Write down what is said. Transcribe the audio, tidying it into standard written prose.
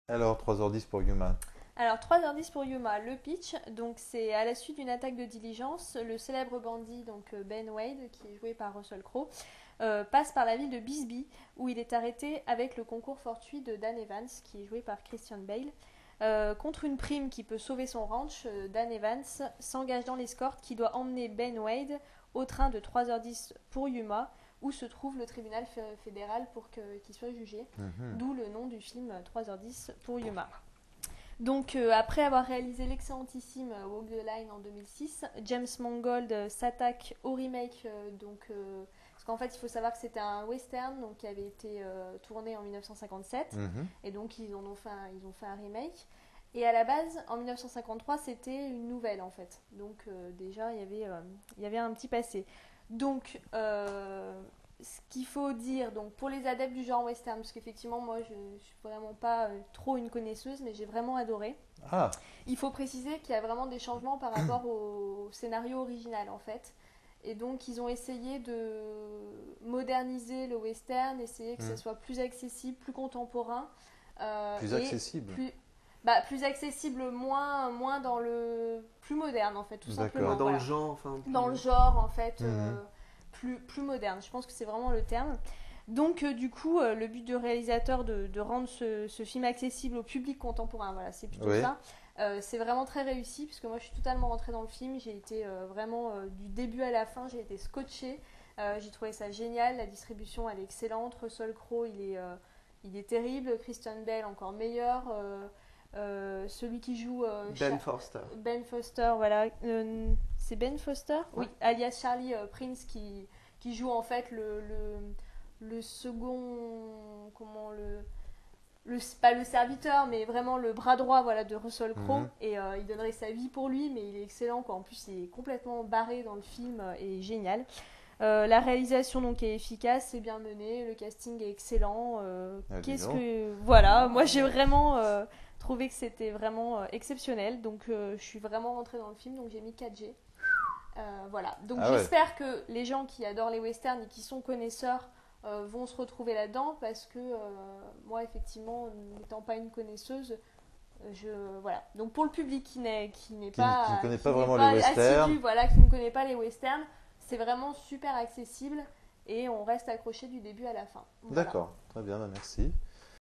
Alors, 3h10 pour Yuma. Alors 3h10 pour Yuma, le pitch, donc c'est à la suite d'une attaque de diligence, le célèbre bandit donc Ben Wade, qui est joué par Russell Crowe, passe par la ville de Bisbee où il est arrêté avec le concours fortuit de Dan Evans, qui est joué par Christian Bale. Contre une prime qui peut sauver son ranch, Dan Evans s'engage dans l'escorte qui doit emmener Ben Wade au train de 3h10 pour Yuma, où se trouve le tribunal fédéral pour qu'il soit jugé, Mhm. d'où le nom du film 3h10 pour Yuma. Donc, après avoir réalisé l'excellentissime Walk the Line en 2006, James Mangold s'attaque au remake. Parce qu'en fait, il faut savoir que c'était un western donc, qui avait été tourné en 1957. Mhm. Et donc, ils ont fait un remake. Et à la base, en 1953, c'était une nouvelle en fait. Donc, déjà, il y avait un petit passé. Donc, ce qu'il faut dire donc pour les adeptes du genre western, parce qu'effectivement moi je suis vraiment pas trop une connaisseuse, mais j'ai vraiment adoré. Ah, Il faut préciser qu'il y a vraiment des changements par rapport au scénario original en fait. Et donc ils ont essayé de moderniser le western, essayer que ça hmm. soit plus accessible, plus contemporain, Plus et accessible. plus accessible, moins dans le plus moderne en fait, tout simplement. D'accord. Dans le Voilà, genre, enfin, dans le plus... genre en fait, Mhm. plus moderne. Je pense que c'est vraiment le terme. Donc du coup, le but du réalisateur de rendre ce film accessible au public contemporain, voilà, c'est plutôt Oui. ça. C'est vraiment très réussi puisque moi je suis totalement rentrée dans le film. J'ai été vraiment du début à la fin, j'ai été scotchée. J'ai trouvé ça génial. La distribution elle est excellente. Russell Crowe il est terrible. Christian Bale encore meilleur. Celui qui joue Ben Forster. Ben Foster, voilà. C'est Ben Foster. Ouais. Oui, alias Charlie Prince qui joue en fait le second. Comment pas le serviteur, mais vraiment le bras droit voilà, de Russell Crowe. Mhm. Et il donnerait sa vie pour lui, mais il est excellent. Quoi. En plus, il est complètement barré dans le film et génial. La réalisation donc est efficace, c'est bien mené, le casting est excellent. Ah, dis Qu'est-ce donc. que voilà, moi j'ai vraiment trouvé que c'était vraiment exceptionnel, donc je suis vraiment rentrée dans le film, donc j'ai mis 4G. Voilà, donc Ah ouais. j'espère que les gens qui adorent les westerns et qui sont connaisseurs vont se retrouver là-dedans parce que moi effectivement n'étant pas une connaisseuse, voilà. Donc pour le public Qui ne connaît qui pas n'est vraiment les pas westerns. assidu, voilà, qui ne connaît pas les westerns, c'est vraiment super accessible et on reste accroché du début à la fin. Voilà. D'accord. Très bien, bah merci.